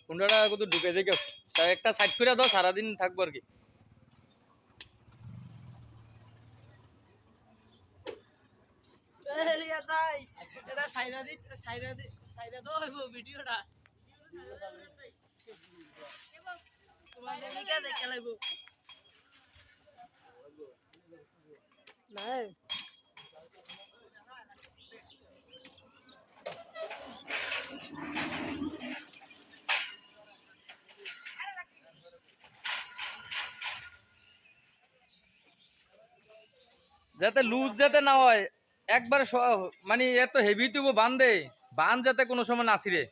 কোনটা কত ঢুকে যাই একটা সাইড করে দাও, সারাদিন থাকবো আর কি। যাতে লুজ যাতে না হয় একবার, মানে এত হেভি তুবো বান্ধে বান যাতে কোনো সময় না ছিঁড়ে।